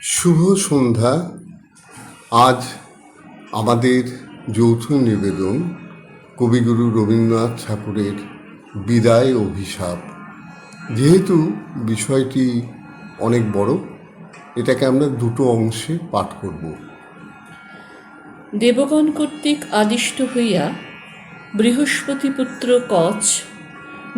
শুভ সন্ধ্যা। আজ আমাদের যৌথ নিবেদন কবিগুরু রবীন্দ্রনাথ ঠাকুরের বিদায় অভিশাপ। যেহেতু বিষয়টি অনেক বড়, এটাকে আমরা দুটো অংশে পাঠ করব। দেবগণ কর্তৃক আদিষ্ট হইয়া বৃহস্পতিপুত্র কচ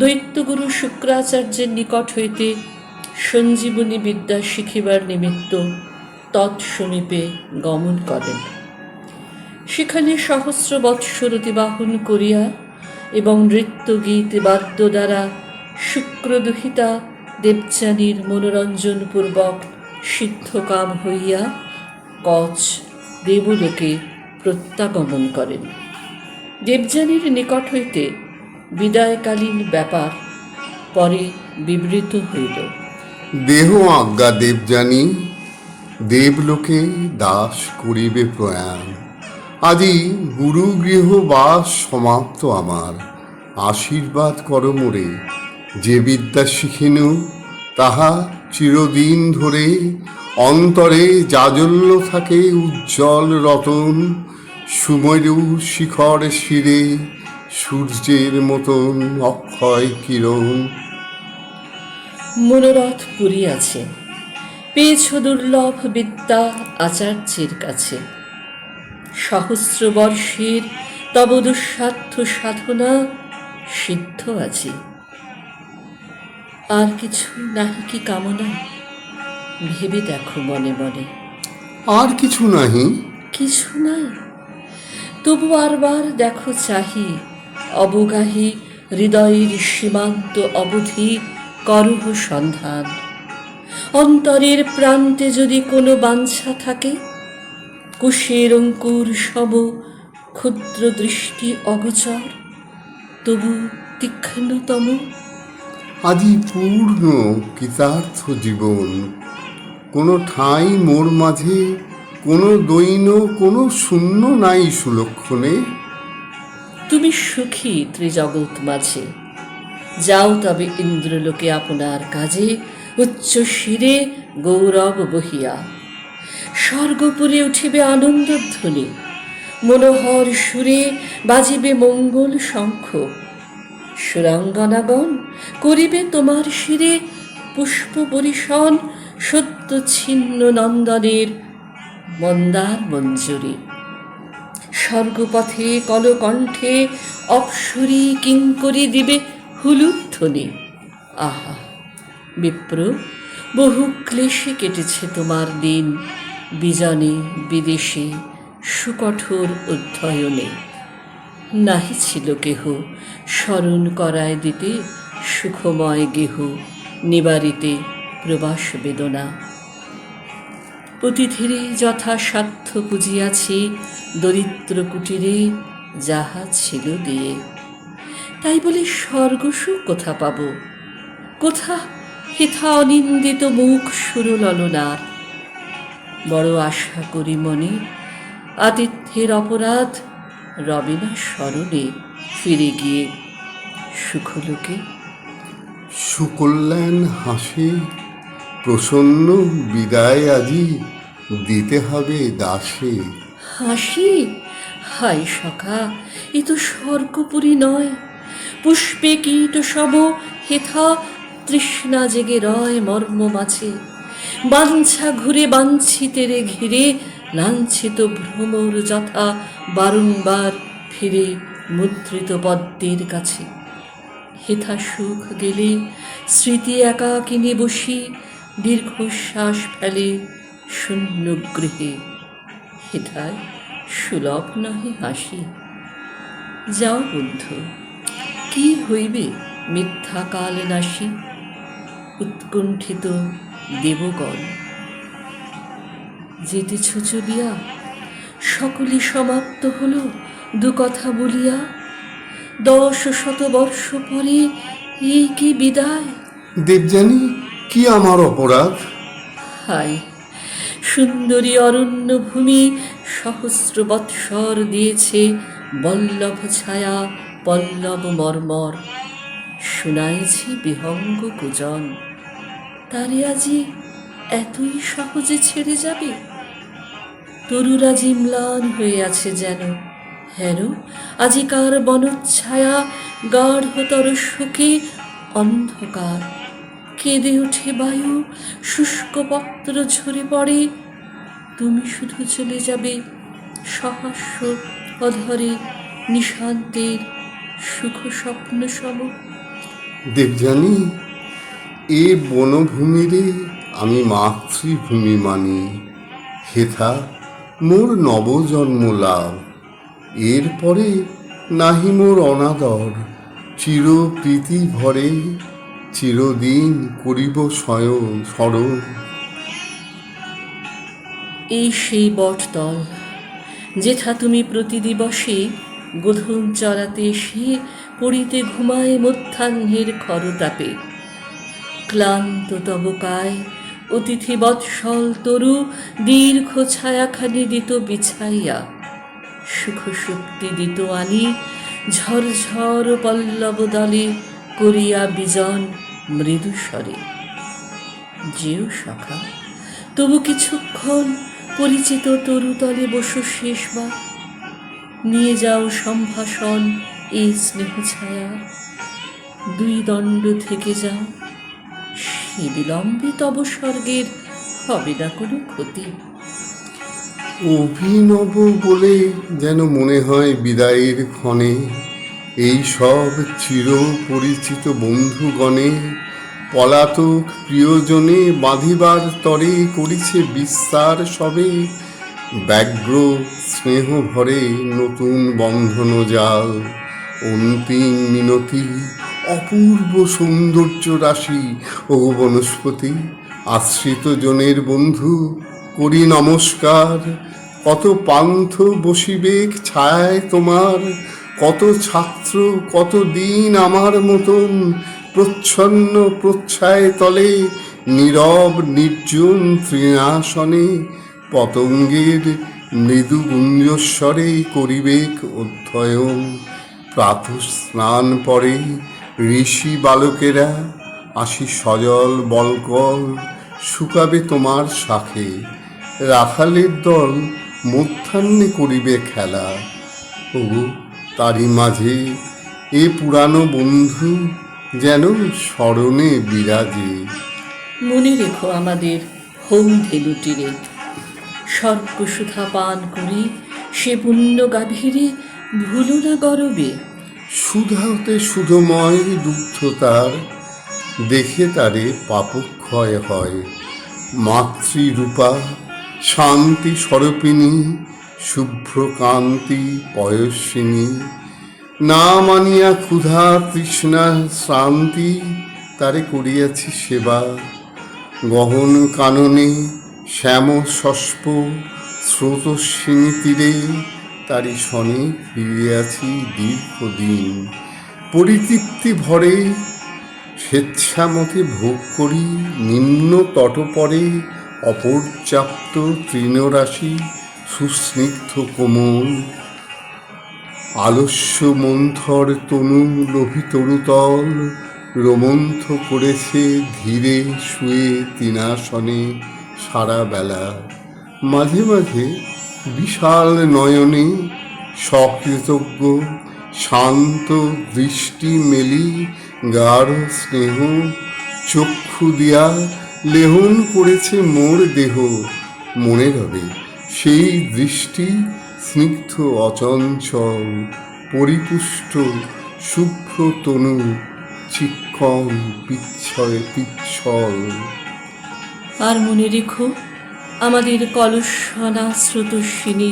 দৈত্যগুরু শুক্রাচার্যের নিকট হইতে সঞ্জীবনী বিদ্যা শিখিবার নিমিত্ত তৎসমীপে গমন করেন। সেখানে সহস্র বৎসর অতিবাহন করিয়া এবং নৃত্য গীত বাদ্য দ্বারা শুক্রদুহিতা দেবযানীর মনোরঞ্জনপূর্বক সিদ্ধকাম হইয়া কচ দেবলোকে প্রত্যাগমন করেন। দেবযানীর নিকট হইতে বিদায়কালীন ব্যাপার পরে বিবৃত হইল। দেহ আজ্ঞা দেবযানী, দেবলোকে দাস করিবে প্রয়াণ। আজি গুরুগৃহ বাস সমাপ্ত আমার, আশীর্বাদ কর মোরে। যে বিদ্যা শিখিন তাহা চিরদিন ধরে, অন্তরে জাজল্য থাকে উজ্জ্বল রতন। সুমেরু শিখর শিরে সূর্যের মতন অক্ষয় কিরণ। মনোরথ পুরিয়াছে, পেয়েছ দুর্লভ বিদ্যা আচার্যের কাছে। সহস্র বর্ষের তব দুঃসাধ্য সাধনা সিদ্ধ আছে। আর কিছু নাহি কি কামনা, ভেবে দেখো মনে মনে। আর কিছু নাহি? কিছু নাই, তবু আরবার দেখো চাহি। অবগাহী হৃদয়ের সীমান্ত অবধি করহ সন্ধান। অন্তরের প্রান্তে যদি কোনো বাঞ্ছা থাকে, কুশের অঙ্কুর সম ক্ষুদ্র দৃষ্টি অগোচর, তবু তীক্ষ্ণতম। আজি পূর্ণ কৃতার্থ জীবন, কোনো ঠাঁই মোর মাঝে, কোনো দৈন, কোনো শূন্য নাই সুলক্ষণে। তুমি সুখী ত্রিজগৎ মাঝে, যাও তবে ইন্দ্রলোকে আপনার কাজে। উচ্চ শিরে গৌরব বহিয়া স্বর্গপুরে উঠিবে আনন্দধ্বনি। মনোহর সুরে বাজিবে মঙ্গল শঙ্খ। সুরাঙ্গনাগণ করিবে তোমার শিরে পুষ্প বরিশন। সদ্য ছিন্ন নন্দনের মন্দার মঞ্জুরি। স্বর্গপথে কলকণ্ঠে অপ্সরী কিঙ্করী দিবে হুলুধ্বনি। আহা বিপ্র, বহু ক্লেশে কেটেছে তোমার দিন, বিজনে বিদেশে সুকঠোর অধ্যয়নে। নাহি ছিল কেহ স্মরণ করায় দিতে, সুখময় গেহ নিবারিতে প্রবাস বেদনা। অতি ধীরে যথাসাধ্য পুজিয়াছি দরিদ্র কুটিরে, যাহা ছিল দিয়ে। তাই বলে স্বর্গসুখ কোথা পাব, কোথা হেথা অনিন্দিত মুখ সুরললনার। বড় আশা করি মনে, আতিথ্যের অপরাধ রবে না স্মরণে ফিরে গিয়ে সুখলোকে। সুকল্যাণ হাসি প্রসন্ন বিদায় আজি দিতে হবে দাসে। হাসি? হায় সখা, এ তো স্বর্গপুরী নয়। পুষ্পে কীট সব হেথা তৃষ্ণা জেগে রয় মর্ম মাঝে। বাঞ্ছা ঘুরে বাঞ্ছিতেরে ঘিরে, লাঞ্ছিত ভ্রমর যথা বারংবার ফিরে মুদ্রিত পদ্মের কাছে। হেথা সুখ গেলে স্মৃতি একাকিনী বসি, দীর্ঘশ্বাস ফেলে শূন্য গৃহে। হেথায় সুলভ নহে হাসি। যাও বন্ধু, কি হইবে মিথ্যা কাল নাশি। উৎকণ্ঠিত দেবগণ যেতেছ চলিয়া, সকলই সমাপ্ত হল দু কথা বলিয়া। 10 বর্ষ পরে এই কি বিদায়। দেবযানী, কি আমার অপরাধ? হায় সুন্দরী অরণ্য ভূমি সহস্র বৎসর দিয়েছে বল্লভ ছায়া পল্লব মর্মর। শুনাইছি বিহঙ্গ কুজন, তারে আজি এতই সহজে ছেড়ে যাবে? তরুরা জিম্লান হয়ে আছে যেন, হেন আজিকার বনচ্ছায়া গাঢ়তর শোকে অন্ধকার। কেঁদে ওঠে বায়ু, শুষ্ক পত্র ঝরে পড়ে, তুমি শুধু চলে যাবে সহাস্য অধরে নিশান্তের সুখ স্বপ্ন সম। দেবযানী, এ বনভূমিরে আমি মাতৃভূমি মানি। হেথা মোর নবজন্ম লাভ, এরপরে নাহি মোর অনাদর। চির প্রীতি ভরে চিরদিন করিব স্মরণ। এই সেই বটতল, যেথা তুমি প্রতি দিবসে গোধন চড়াতে এসে পড়িতে ঘুমায় মধ্যাহ্নের খরতাপে। ক্লান্ত তবকায় অতিথি বৎসল তরু দীর্ঘ ছায়াখানি দিত বিছাইয়া, সুখ শক্তি দিত আনি ঝরঝর পল্লব দলে করিয়া বিজন মৃদুস্বরে। যেও সখা, তবু কিছুক্ষণ পরিচিত তরুতলে বসো শেষবার, নিয়ে যাও সম্ভাষণ এই স্নেহ ছায়া। দুই দণ্ড থেকে যাও, সে বিলম্বে তব স্বর্গের হবে না কোনো ক্ষতি। অভিনব বলে যেন মনে হয় বিদায়ের ক্ষণে, এই সব চির পরিচিত বন্ধুগণে পলাতক প্রিয়জনে বাঁধিবার তরে করিছে বিস্তার সবে। ব্যগ্র স্নেহ ভরে নতুন বন্ধন জাল, অন্তিম মিনতি অপূর্ব সৌন্দর্য রাশি। ও বনস্পতি, আশ্রিত জনের বন্ধু করি নমস্কার। কত পান্থ বসিবেক ছায়ায় তোমার, কত ছাত্র কত দিন আমার মতন প্রচ্ছন্ন প্রচ্ছায় তলে নীরব নির্জন তৃণাসনে পতঙ্গের মৃদু গুঞ্জস্বরে করিবেক অধ্যয়ন। প্রাতঃ স্নান পরে ঋষি বালকেরা আসি সজল বলকল শুকাবে তোমার শাখে। রাখালের দল মধ্যাহ্নে করিবে খেলা, ও তারই মাঝে এ পুরানো বন্ধু যেন স্মরণে বিরাজে। মনে রেখো আমাদের হৌধেলু তীরে, সর্পসুধা পান করি সে পুণ্য গাভীরে ভুলো না গরবে। সুধা হতে সুধময় দুগ্ধ তার, দেখে তারে পাপক্ষয় হয়। মাতৃরূপা শান্তি স্বরূপিণী, শুভ্রকান্তি পয়স্বিনী, না মানিয়া ক্ষুধা তৃষ্ণা শ্রান্তি তারে করিয়াছি সেবা। গহন কাননে শ্যাম শস্প স্রোতস্বিনী তীরে তারি শনে ফিরিয়াছি দীর্ঘদিন। পরিতৃপ্তি ভরে স্বেচ্ছামতে ভোগ করি নিম্ন তটপরে অপর্যাপ্ত তৃণরাশি সুস্নিগ্ধ কোমল। আলস্য মন্থর তনু লোভী তরুতল রোমন্থ করেছে ধীরে শুয়ে তৃণাসনে সারা বেলা। মাঝে মাঝে বিশাল নয়নে সকৃতজ্ঞ শান্ত দৃষ্টি মেলি গাঢ় স্নেহ চক্ষু দিয়া লেহন করেছে মোর দেহ। মনে রবে সেই দৃষ্টি স্নিগ্ধ অচঞ্চল, পরিপুষ্ট শুভ্র তনু চিক্ষণ পিচ্ছল। আর মনে রেখো আমাদের কলুষণা স্রোতস্বিনী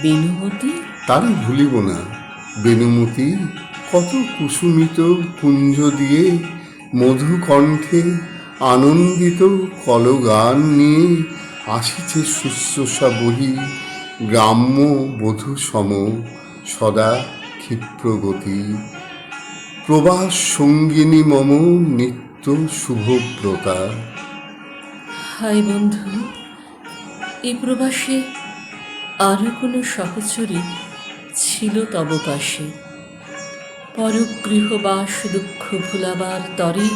বেনুমতি। তারা ভুলিব না বেনুমতি, কত কুসুমিত কুঞ্জ দিয়ে মধু কণ্ঠে আনন্দিত কলগান নিয়ে আসিছে শুশ্রূষা বহি। গ্রাম্য বধূ সম সদা ক্ষিপ্রগতি, প্রবাস সঙ্গিনী মম নিত্য শুভব্রতা। হায় বন্ধু, এই প্রবাসে আরো কোনো সহচরী ছিল তব পাশে। পরগৃহবাস দুঃখ ভুলাবার তরে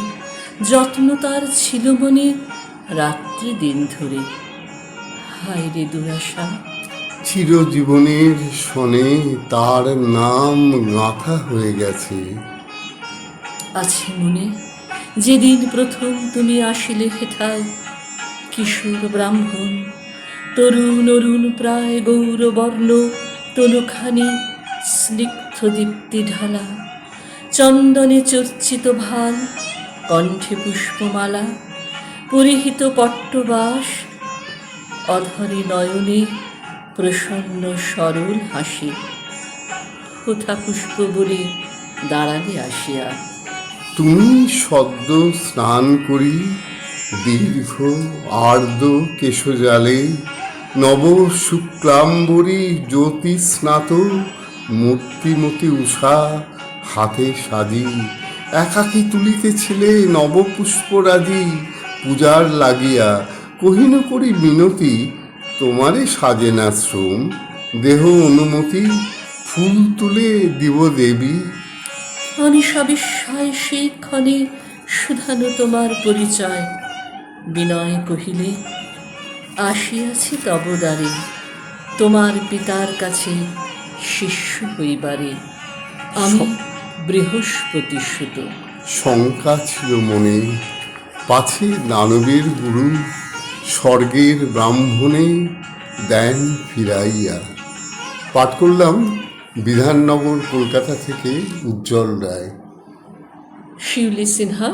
যত্ন তার ছিল মনে রাত্রি দিন ধরে। হায় রে দুরাশা, চিরজীবনের শনে তার নাম গাঁথা হয়ে গেছে। আছে মনে যেদিন প্রথম তুমি আসিলে হেথায়, কিশোর ব্রাহ্মণ, তরুণ অরুণ প্রায় গৌরবর্ণ, তনুখানি স্নিগ্ধ দীপ্তি ঢালা, চন্দনে চর্চিত ভাল, কণ্ঠে পুষ্পমালা, পরিহিত পট্টবাস, অধরে নয়নে প্রসন্ন সরল হাসি। কোথা পুষ্প বলে দাঁড়ালে আসিয়া। তুমি সদ্য স্নান করি দীর্ঘ আর্দ্র কেশজালে, নব শুক্লাম্বরী জ্যোতি স্নাত মূর্তিমতি উষা হাতে সাজি, একাকী তুলিতেছিলে নবপুষ্পরাজি পূজার লাগিয়া। কহিন করি মিনতি, তোমারে সাজে না শ্রম, দেহ অনুমতি ফুল তুলে দিব দেবী। অনিশা বিস্ময় সেই ক্ষণে শুধানো তোমার পরিচয়, বিনয় কহিলে আসিয়াছি তব দ্বারে, তোমার পিতার কাছে শিষ্য হইবারে। আমি বৃহস্পতি সুত। শঙ্কা ছিল মনে, পাছে দানবের গুরু স্বর্গের ব্রাহ্মণে দেন ফিরাইয়া। পাঠ করলাম বিধাননগর কলকাতা থেকে উজ্জ্বল রায়। শিউলি সিনহা।